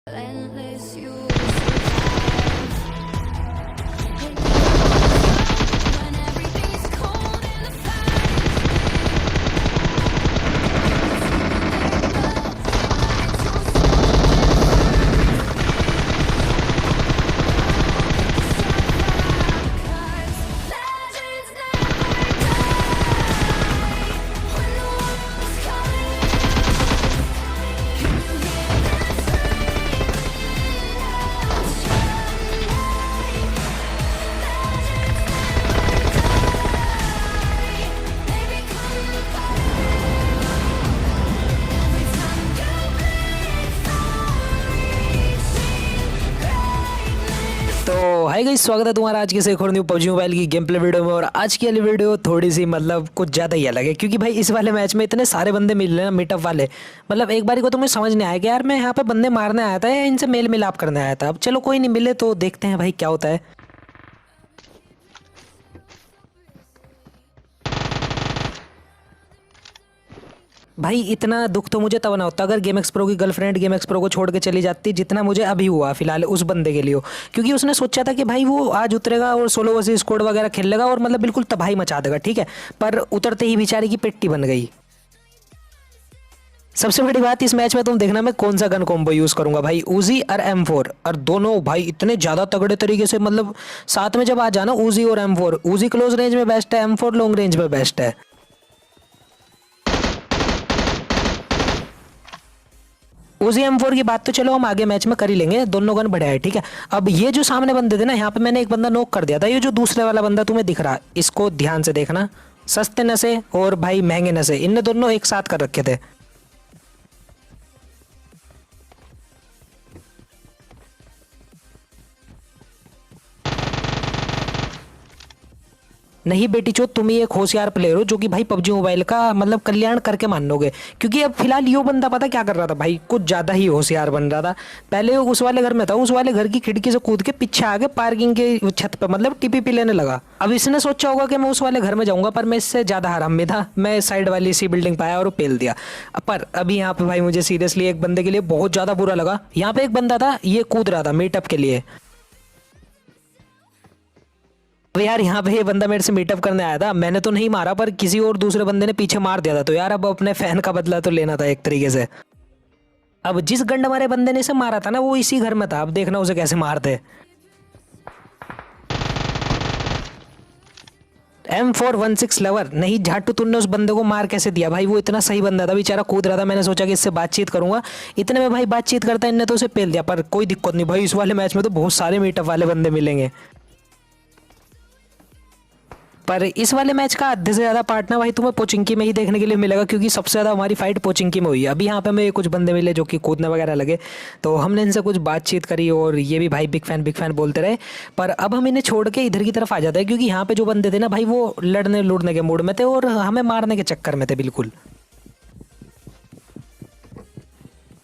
Endless you survive. When everything's cold and the legends never die. When the world's coming, can you hear them screaming out tonight? Legends never die. They become the every time you bleed from reaching greatness. तो hi guys, स्वागत है तुम्हारा आज के से एक और new PUBG mobile की गेम प्ले वीडियो में। और आज की वाली वीडियो थोड़ी सी मतलब कुछ ज़्यादा ही अलग है, क्योंकि भाई इस वाले मैच में इतने सारे बंदे मिल रहे हैं ना, मीटअप वाले। मतलब एक बारी को तो मुझे समझ नहीं आया कि यार मैं यहाँ पे बंदे मारने आया था या इनसे मेल मिलाप करने आया था। अब चलो कोई नहीं, मिले तो देखते हैं भाई क्या होता है। भाई इतना दुख तो मुझे तब ना होता अगर गेम एक्स प्रो की गर्लफ्रेंड गेम एक्स प्रो को छोड़ के चली जाती, जितना मुझे अभी हुआ फिलहाल उस बंदे के लिए। क्योंकि उसने सोचा था कि भाई वो आज उतरेगा और सोलो वर्सेस स्क्वाड वगैरह खेल लेगा और मतलब बिल्कुल तबाही मचा देगा, ठीक है। पर उतरते ही बेचारी की पिट्टी बन गई। सबसे बड़ी बात इस मैच में तुम देखना मैं कौन सा गन कॉम्बो यूज करूंगा भाई, उजी और M4। और दोनों भाई इतने ज्यादा तगड़े तरीके से मतलब साथ में जब आ जाना उजी और M4। उजी क्लोज रेंज में बेस्ट है, M4 लॉन्ग रेंज में बेस्ट है। उसी M4 की बात तो चलो हम आगे मैच में कर ही लेंगे, दोनों गन बढ़िया है, ठीक है। अब ये जो सामने बंदे थे ना, यहाँ पे मैंने एक बंदा नॉक कर दिया था। ये जो दूसरे वाला बंदा तुम्हें दिख रहा, इसको ध्यान से देखना। सस्ते नशे और भाई महंगे नशे, इनने दोनों एक साथ कर रखे थे। नहीं बेटी चो, तुम ही एक होशियार प्लेयर हो जो कि भाई पबजी मोबाइल का मतलब कल्याण करके मानोगे। क्योंकि अब फिलहाल यो बंदा पता क्या कर रहा था भाई, कुछ ज्यादा ही होशियार बन रहा था। पहले वो उस वाले घर में था, उस वाले घर की खिड़की से कूद के पीछे आके पार्किंग के छत पे मतलब टीपीपी लेने लगा। अब इसने सोचा होगा कि मैं उस वाले घर में जाऊंगा, पर मैं इससे ज्यादा हरामी था। मैं साइड वाली सी बिल्डिंग पाया और पेल दिया। पर अभी यहाँ पे भाई मुझे सीरियसली एक बंदे के लिए बहुत ज्यादा बुरा लगा। यहाँ पे एक बंदा था, ये कूद रहा था मीटअप के लिए। अब यार यहाँ पे ये बंदा मेरे से मीटअप करने आया था, मैंने तो नहीं मारा पर किसी और दूसरे बंदे ने पीछे मार दिया था। तो यार अब अपने फैन का बदला तो लेना था एक तरीके से। अब जिस गंड मारे बंदे ने इसे मारा था ना, वो इसी घर में था। अब देखना उसे कैसे मारते। M416 लवर नहीं झाटू, तुमने उस बंदे को मार कैसे दिया भाई? वो इतना सही बंदा था, बेचारा कूद रहा था। मैंने सोचा कि इससे बातचीत करूंगा, इतने में भाई बातचीत करता इनने तो उसे पेल दिया। पर कोई दिक्कत नहीं भाई, इस वाले मैच में तो बहुत सारे मीटअप वाले बंदे मिलेंगे। पर इस वाले मैच का आधे से ज़्यादा पार्ट ना भाई तुम्हें पोचिंकी में ही देखने के लिए मिलेगा, क्योंकि सबसे ज़्यादा हमारी फाइट पोचिंकी में हुई है। अभी यहाँ पे हमें कुछ बंदे मिले जो कि कूदने वगैरह लगे, तो हमने इनसे कुछ बातचीत करी और ये भी भाई बिग फैन बोलते रहे। पर अब हम इन्हें छोड़ के इधर की तरफ आ जाते हैं, क्योंकि यहाँ पे जो बंदे थे ना भाई, वो लड़ने लुड़ने के मूड में थे और हमें मारने के चक्कर में थे बिल्कुल।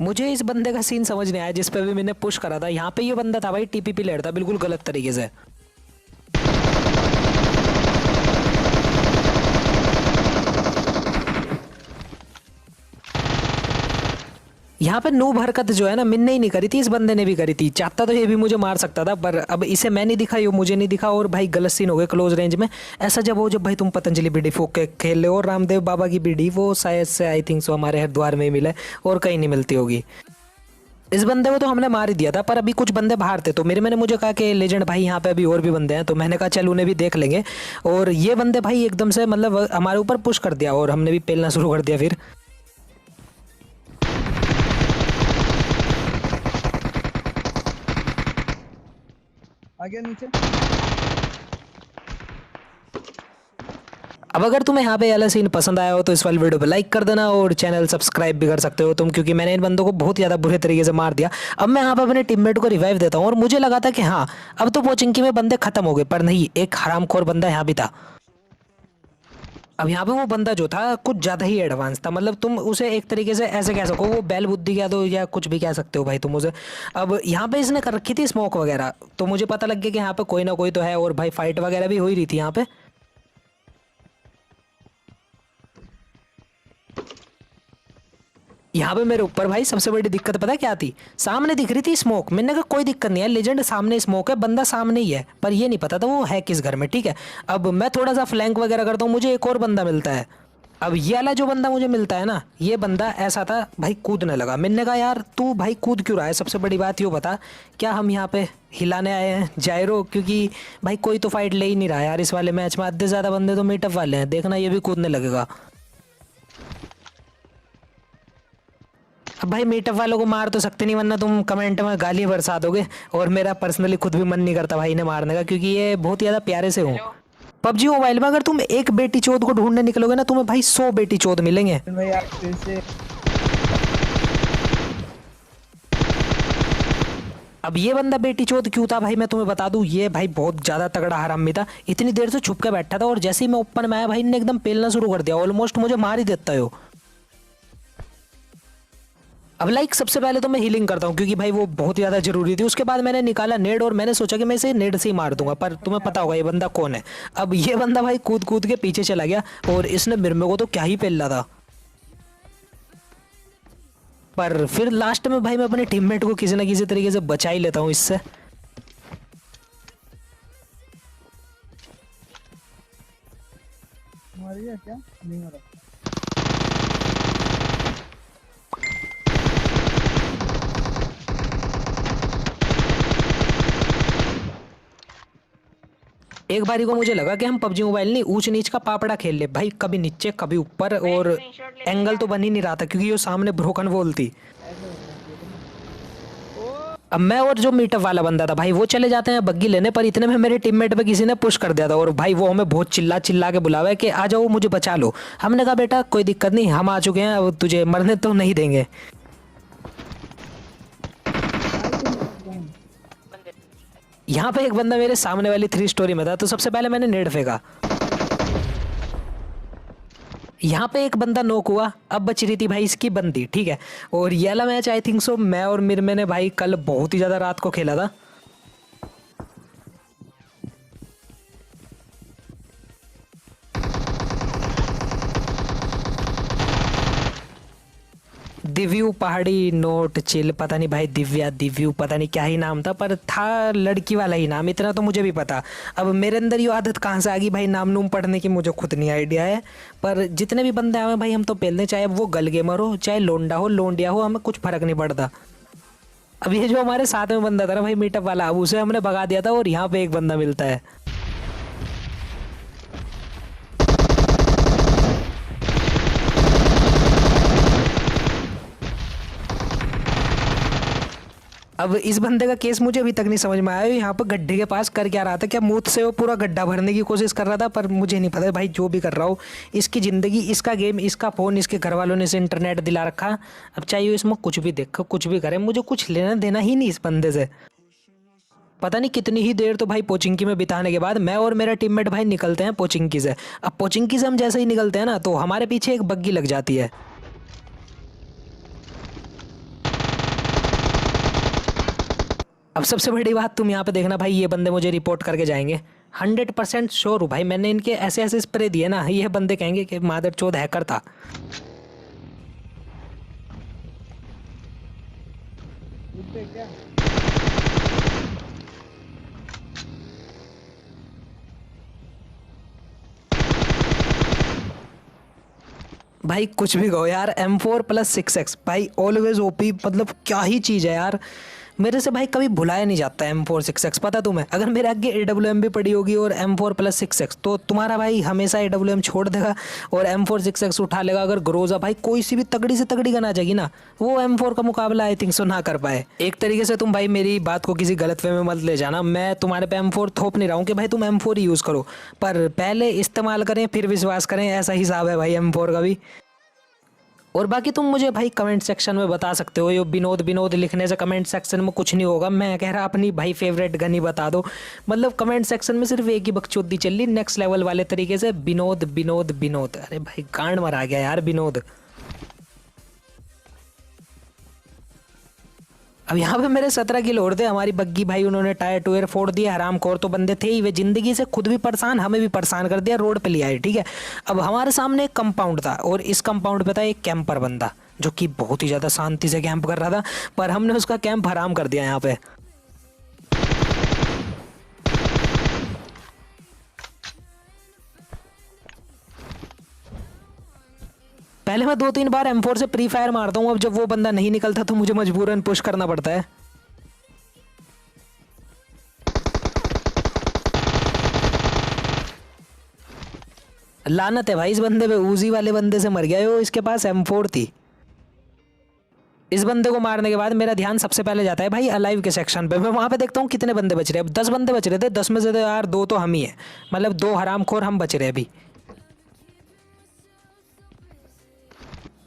मुझे इस बंदे का सीन समझ नहीं आया जिस पे भी मैंने पुश करा था। यहाँ पे ये बंदा था भाई टीपीपी लड़ता बिल्कुल गलत तरीके से। यहाँ पे नूब हरकत जो है ना, मिन्ने ही नहीं करी थी, इस बंदे ने भी करी थी। चाहता तो ये भी मुझे मार सकता था, पर अब इसे मैं नहीं दिखा, ये मुझे नहीं दिखा और भाई गलत सीन हो गए क्लोज रेंज में। ऐसा जब हो जब भाई तुम पतंजलि बीडी फूक के खेल रहे हो, और रामदेव बाबा की बीडी वो शायद से आई थिंक सो हमारे हरिद्वार में ही मिले और कहीं नहीं मिलती होगी। इस बंदे को तो हमने मार ही दिया था, पर अभी कुछ बंदे बाहर थे, तो मैंने मुझे कहा कि लेजेंड भाई यहाँ पे अभी और भी बंदे हैं, तो मैंने कहा चल उन्हें भी देख लेंगे। और ये बंदे भाई एकदम से मतलब हमारे ऊपर पुश कर दिया और हमने भी पेलना शुरू कर दिया फिर। आ गया नीचे। अब अगर तुम्हें यहाँ पे वाला सीन पसंद आया हो तो इस वाली वीडियो पे लाइक कर देना और चैनल सब्सक्राइब भी कर सकते हो तुम, क्योंकि मैंने इन बंदों को बहुत ज़्यादा बुरे तरीके से मार दिया। अब मैं यहाँ पे अपने टीममेट को रिवाइव देता हूँ और मुझे लगा था कि हाँ अब तो पोचिंकी में बंदे खत्म हो गए, पर नहीं, एक हरामखोर बंदा यहाँ भी था। अब यहाँ पे वो बंदा जो था कुछ ज़्यादा ही एडवांस था, मतलब तुम उसे एक तरीके से ऐसे कह सको, वो बैल बुद्धि कह दो या कुछ भी कह सकते हो भाई तुम उसे। अब यहाँ पे इसने कर रखी थी स्मोक वगैरह, तो मुझे पता लग गया कि यहाँ पे कोई ना कोई तो है और भाई फाइट वगैरह भी हो ही रही थी यहाँ पे। यहाँ पे मेरे ऊपर भाई सबसे बड़ी दिक्कत पता क्या थी, सामने दिख रही थी स्मोक, मैंने कहा कोई दिक्कत नहीं है, लेजेंड सामने स्मोक है, बंदा सामने ही है, पर ये नहीं पता था वो है किस घर में। ठीक है, अब मैं थोड़ा सा फ्लैंक वगैरह करता हूँ, मुझे एक और बंदा मिलता है। अब ये वाला जो बंदा मुझे मिलता है ना, ये बंदा ऐसा था भाई कूदने लगा। मैंने कहा यार तू भाई कूद क्यों रहा है, सबसे बड़ी बात ये बता, क्या हम यहाँ पे हिलाने आए हैं जायरो? क्योंकि भाई कोई तो फाइट ले ही नहीं रहा है यार इस वाले मैच में, आधे ज़्यादा बंदे तो मीटअप वाले हैं, देखना ये भी कूदने लगेगा। अब भाई मीटअप वालों को मार तो सकते नहीं, वरना तुम कमेंट में गाली बरसा दोगे, और मेरा पर्सनली खुद भी मन नहीं करता भाई ने मारने का, क्योंकि ये बहुत ही ज़्यादा प्यारे से हूँ। पबजी मोबाइल में अगर तुम एक बेटी चोद को ढूंढने निकलोगे ना, तुम्हें भाई 100 बेटी चोद मिलेंगे। भाई आप फिर से अब ये बंदा बेटी चोद क्यों था भाई मैं तुम्हें बता दूं, ये भाई बहुत ज़्यादा तगड़ा हरामी था, इतनी देर से छुप के बैठा था, और जैसे ही मैं ओपन में आया भाई ने एकदम पेलना शुरू कर दिया, ऑलमोस्ट मुझे मार ही देता है वो। अब लाइक सबसे पहले तो मैं हीलिंग करता हूँ, क्योंकि भाई वो बहुत ज़्यादा ज़रूरी थी। उसके बाद मैंने निकाला नेड, और मैंने सोचा कि मैं इसे नेड से ही मार दूंगा, पर तुम्हें पता होगा ये बंदा कौन है। अब ये बंदा भाई कूद कूद के पीछे चला गया, और इसने मिर्मे को तो क्या ही पेल था। पर फिर लास्ट में भाई मैं अपने टीममेट को किसी ना किसी तरीके से बचा ही लेता हूँ इससे। मर गया क्या? नहीं मरा। एक बारी को मुझे लगा कि हम पबजी मोबाइल नहीं ऊंच नीच का पापड़ा खेल ले भाई, कभी नीचे कभी ऊपर, और एंगल तो बन ही नहीं रहा था क्योंकि वो सामने ब्रोकन वॉल थी। अब मैं और जो मीटअप वाला बंदा था भाई वो चले जाते हैं बग्गी लेने, पर इतने में मेरे टीममेट पे किसी ने पुश कर दिया था, और भाई वो हमें बहुत चिल्ला चिल्ला के बुलावा कि आ जाओ मुझे बचा लो। हमने कहा बेटा कोई दिक्कत नहीं, हम आ चुके हैं, अब तुझे मरने तो नहीं देंगे। यहाँ पे एक बंदा मेरे सामने वाली 3 स्टोरी में था, तो सबसे पहले मैंने नेड फेंका, यहाँ पे एक बंदा नॉक हुआ, अब बच रही थी भाई इसकी बंदी। ठीक है, और ये वाला मैच आई थिंक सो मैं और मिरमे ने भाई कल बहुत ही ज़्यादा रात को खेला था। दिव्यू पहाड़ी नोट चिल, पता नहीं भाई दिव्या दिव्यू पता नहीं क्या ही नाम था, पर था लड़की वाला ही नाम, इतना तो मुझे भी पता। अब मेरे अंदर ये आदत कहाँ से आ गई भाई नाम नूम पढ़ने की, मुझे खुद नहीं आइडिया है। पर जितने भी बंदे आए भाई हम तो पेलने, चाहे वो गल गेमर हो चाहे लोंडा हो लोंडिया हो, हमें कुछ फर्क नहीं पड़ता। अब ये जो हमारे साथ में बंदा था ना भाई मीटअप वाला, अब उसे हमने भगा दिया था, और यहाँ पे एक बंदा मिलता है। अब इस बंदे का केस मुझे अभी तक नहीं समझ में आया, यहाँ पर गड्ढे के पास कर क्या रहा था, क्या मूत से वो पूरा गड्ढा भरने की कोशिश कर रहा था, पर मुझे नहीं पता भाई जो भी कर रहा हो, इसकी ज़िंदगी इसका गेम इसका फ़ोन, इसके घर वालों ने इसे इंटरनेट दिला रखा। अब चाहिए इसमें कुछ भी देखो कुछ भी करे, मुझे कुछ लेना देना ही नहीं इस बंदे से। पता नहीं कितनी ही देर तो भाई पोचिंकी में बिताने के बाद मैं और मेरा टीममेट भाई निकलते हैं पोचिंकी से। अब पोचिंकी से हम जैसे ही निकलते हैं ना, तो हमारे पीछे एक बग्गी लग जाती है। अब सबसे बड़ी बात तुम यहाँ पे देखना भाई, ये बंदे मुझे रिपोर्ट करके जाएंगे, 100% श्योर हूँ भाई, मैंने इनके ऐसे ऐसे स्प्रे दिए ना, ये बंदे कहेंगे कि मादरचोद हैकर था। उठे क्या? भाई कुछ भी कहो यार, M4+6X भाई ऑलवेज ओपी, मतलब क्या ही चीज़ है यार, मेरे से भाई कभी भुलाया नहीं जाता M4 6X। पता तुम्हें अगर मेरे आगे AWM भी पड़ी होगी और M4+6X, तो तुम्हारा भाई हमेशा AWM छोड़ देगा और M4 6X उठा लेगा। अगर ग्रोजा भाई कोई सी भी तगड़ी से तगड़ी गन आ जाएगी ना, वो M4 का मुकाबला आई थिंक सो ना कर पाए। एक तरीके से तुम भाई मेरी बात को किसी गलत वे में मत ले जाना, मैं तुम्हारे पे M4 थोप नहीं रहा हूँ कि भाई तुम M4 ही यूज़ करो, पर पहले इस्तेमाल करें फिर विश्वास करें, ऐसा हिसाब है भाई M4 का भी। और बाकी तुम मुझे भाई कमेंट सेक्शन में बता सकते हो, ये विनोद विनोद लिखने से कमेंट सेक्शन में कुछ नहीं होगा। मैं कह रहा अपनी भाई फेवरेट गन ही बता दो, मतलब कमेंट सेक्शन में सिर्फ एक ही बकचोदी चल रही नेक्स्ट लेवल वाले तरीके से, विनोद विनोद विनोद। अरे भाई गांड मरा गया यार विनोद। अब यहाँ पे मेरे 17 किलो और थे, हमारी बग्गी भाई उन्होंने टायर टूयर फोड़ दिया, हराम खोर तो बंदे थे ही, वे जिंदगी से खुद भी परेशान हमें भी परेशान कर दिया, रोड पे ले आए। ठीक है, अब हमारे सामने एक कंपाउंड था और इस कंपाउंड पे था एक कैंपर बंदा, जो कि बहुत ही ज़्यादा शांति से कैंप कर रहा था, पर हमने उसका कैंप हराम कर दिया यहाँ पे। पहले मैं 2-3 बार M4 से प्री फायर मारता हूँ, अब जब वो बंदा नहीं निकलता तो मुझे मजबूरन पुश करना पड़ता है। लानत है भाई इस बंदे पे, उजी वाले बंदे से मर गया है वो, इसके पास M4 थी। इस बंदे को मारने के बाद मेरा ध्यान सबसे पहले जाता है भाई अलाइव के सेक्शन पे। मैं वहां पे देखता हूँ कितने बंदे बच रहे हैं। अब 10 बंदे बच रहे थे, 10 में से तो यार 2 तो हम ही है, मतलब 2 हरामखोर हम बच रहे हैं अभी।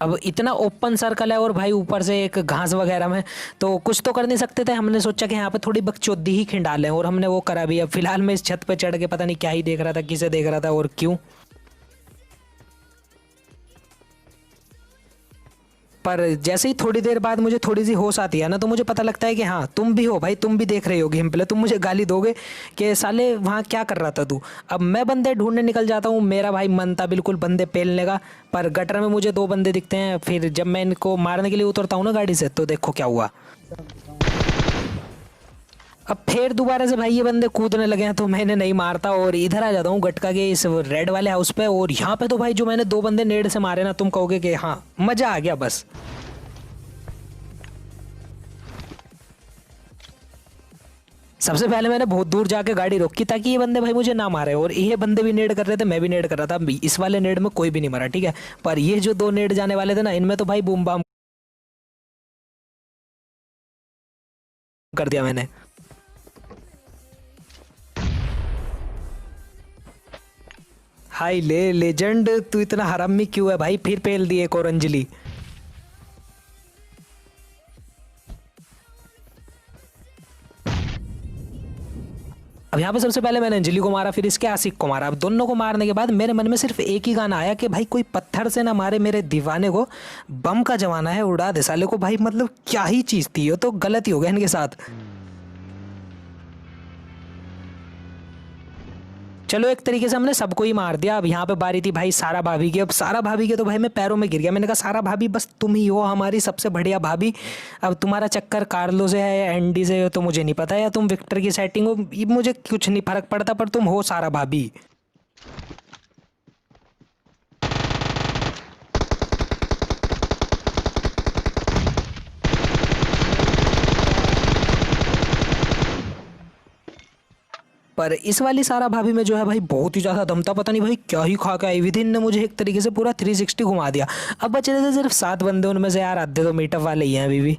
अब इतना ओपन सर्कल है और भाई ऊपर से एक घास वगैरह में, तो कुछ तो कर नहीं सकते थे। हमने सोचा कि यहाँ पे थोड़ी बकचोदी ही खिंडा लें और हमने वो करा भी। अब फिलहाल मैं इस छत पे चढ़ के पता नहीं क्या ही देख रहा था, किसे देख रहा था और क्यों। पर जैसे ही थोड़ी देर बाद मुझे थोड़ी सी होश आती है ना, तो मुझे पता लगता है कि हाँ तुम भी हो भाई, तुम भी देख रहे हो गेम प्ले, तुम मुझे गाली दोगे कि साले वहाँ क्या कर रहा था तू। अब मैं बंदे ढूंढने निकल जाता हूँ, मेरा भाई मन था बिल्कुल बंदे पेलने का, पर गटर में मुझे 2 बंदे दिखते हैं। फिर जब मैं इनको मारने के लिए उतरता हूँ ना गाड़ी से, तो देखो क्या हुआ। अब फिर दोबारा से भाई ये बंदे कूदने लगे हैं, तो मैं इन्हें नहीं मारता और इधर आ जाता हूँ गटका के इस रेड वाले हाउस पे। और यहाँ पे तो भाई जो मैंने 2 बंदे नेड़ से मारे ना, तुम कहोगे कि हाँ मजा आ गया बस। सबसे पहले मैंने बहुत दूर जाके गाड़ी रोकी ताकि ये बंदे भाई मुझे ना मारे, और ये बंदे भी नेड कर रहे थे, मैं भी नेड कर रहा था। इस वाले नेड में कोई भी नहीं मरा, ठीक है, पर ये जो 2 नेड जाने वाले थे ना, इनमें तो भाई बूम बाम कर दिया मैंने। हाय ले लेजेंड, तू इतना हरामी क्यों है भाई, फिर पेल दिए एक और अंजलि। अब यहाँ पे सबसे पहले मैंने अंजलि को मारा, फिर इसके आशिक को मारा। अब दोनों को मारने के बाद मेरे मन में सिर्फ एक ही गाना आया कि भाई कोई पत्थर से ना मारे मेरे दीवाने को, बम का जमाना है, उड़ा दे साले को। भाई मतलब क्या ही चीज थी, ये तो गलत ही हो गया इनके साथ। चलो एक तरीके से हमने सबको ही मार दिया। अब यहाँ पे बारी थी भाई सारा भाभी की। अब सारा भाभी के तो भाई मैं पैरों में गिर गया। मैंने कहा सारा भाभी बस तुम ही हो हमारी सबसे बढ़िया भाभी। अब तुम्हारा चक्कर कार्लो से है या एंडी से हो तो मुझे नहीं पता, या तुम विक्टर की सेटिंग हो, ये मुझे कुछ नहीं फर्क पड़ता, पर तुम हो सारा भाभी। पर इस वाली सारा भाभी में जो है भाई बहुत ही ज़्यादा दम था, पता नहीं भाई क्या ही खा के आई। विदिन ने मुझे एक तरीके से पूरा 360 घुमा दिया। अब बच रहे थे सिर्फ 7 बंदे, उनमें से यार आधे तो मीटअप वाले ही हैं अभी भी।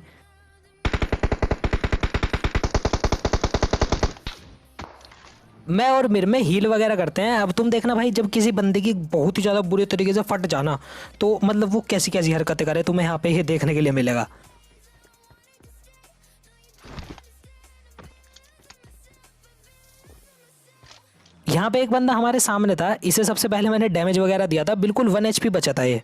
मैं और मिर में हील वगैरह करते हैं। अब तुम देखना भाई, जब किसी बंदे की बहुत ही ज़्यादा बुरे तरीके से फट जाना, तो मतलब वो कैसी कैसी हरकतें करे, तुम्हें यहाँ पे ये देखने के लिए मिलेगा। यहाँ पे एक बंदा हमारे सामने था, इसे सबसे पहले मैंने डैमेज वगैरह दिया था, बिल्कुल 1 HP बचा था ये।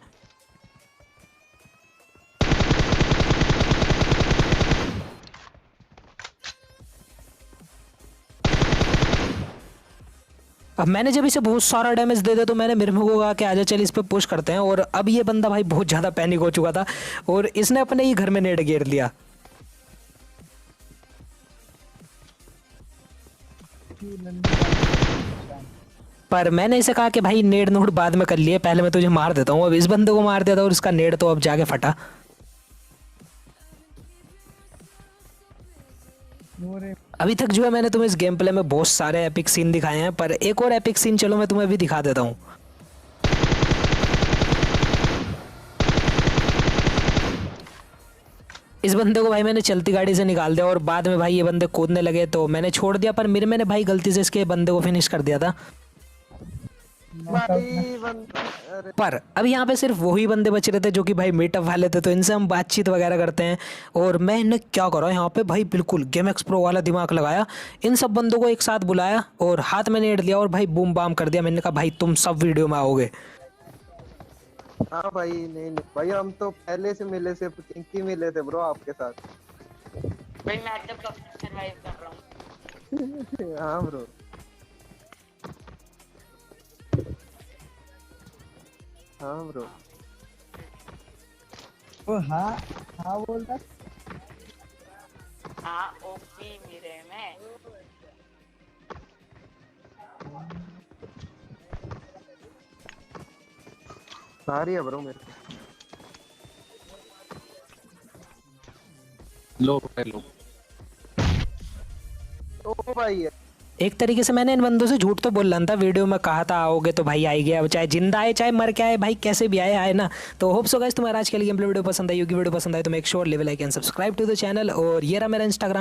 अब मैंने जब इसे बहुत सारा डैमेज दे दिया तो मैंने मिर्मू को कहा कि आजा चल इस पे पुश करते हैं। और अब ये बंदा भाई बहुत ज़्यादा पैनिक हो चुका था और इसने अपने ही घर में नेड़ घेर लिया। पर मैंने इसे कहा कि भाई नेड़ नोड़ बाद में कर लिए, पहले मैं तुझे मार देता हूँ। अब इस बंदे को मार दिया था और इसका नेड़ तो अब जाके फटा। अभी तक जो है मैंने तुम्हें इस गेम प्ले में बहुत सारे एपिक सीन दिखाए हैं, पर एक और एपिक सीन चलो मैं तुम्हें भी दिखा देता हूँ। इस बंदे को भाई मैंने चलती गाड़ी से निकाल दिया और बाद में भाई ये बंदे कूदने लगे तो मैंने छोड़ दिया, पर मेरे मैंने भाई गलती से इसके बंदे को फिनिश कर दिया था। पर अब यहाँ पे सिर्फ वही बंदे बच रहे थे जो कि भाई मीटअप वाले थे, तो इनसे हम बातचीत वगैरह करते हैं। और मैं इन्हें क्या करा यहाँ पे भाई, बिल्कुल गेम एक्स प्रो वाला दिमाग लगाया, इन सब बंदों को एक साथ बुलाया और हाथ में नेड़ लिया और भाई बूम बाम कर दिया। मैंने कहा भाई तुम सब वीडियो में आओगे। हाँ भाई, नहीं भाई, हम तो पहले से मिले, सिर्फ पिंकी मिले थे ब्रो आपके साथ। भाई मैं जब कब सरवाइव कर रहा हूँ। हाँ ब्रो, हाँ ब्रो। वो हाँ हाँ बोलता हाँ ओपी मेरे में आ रही है ब्रो मेरे को। लो भाई लो। ओ भाई एक तरीके से मैंने इन बंदों से झूठ तो बोल रहा था, वीडियो में कहा था आओगे तो भाई आई गया, अब चाहे जिंदा आए चाहे मर के आए भाई, कैसे भी आए आए ना। तो होप सो गाइस तुम्हारा आज के लिए गेम प्ले वीडियो पसंद आई होगी। वीडियो पसंद आए तो make sure leave a like and subscribe to the channel. और ये रहा मेरा इंस्टाग्राम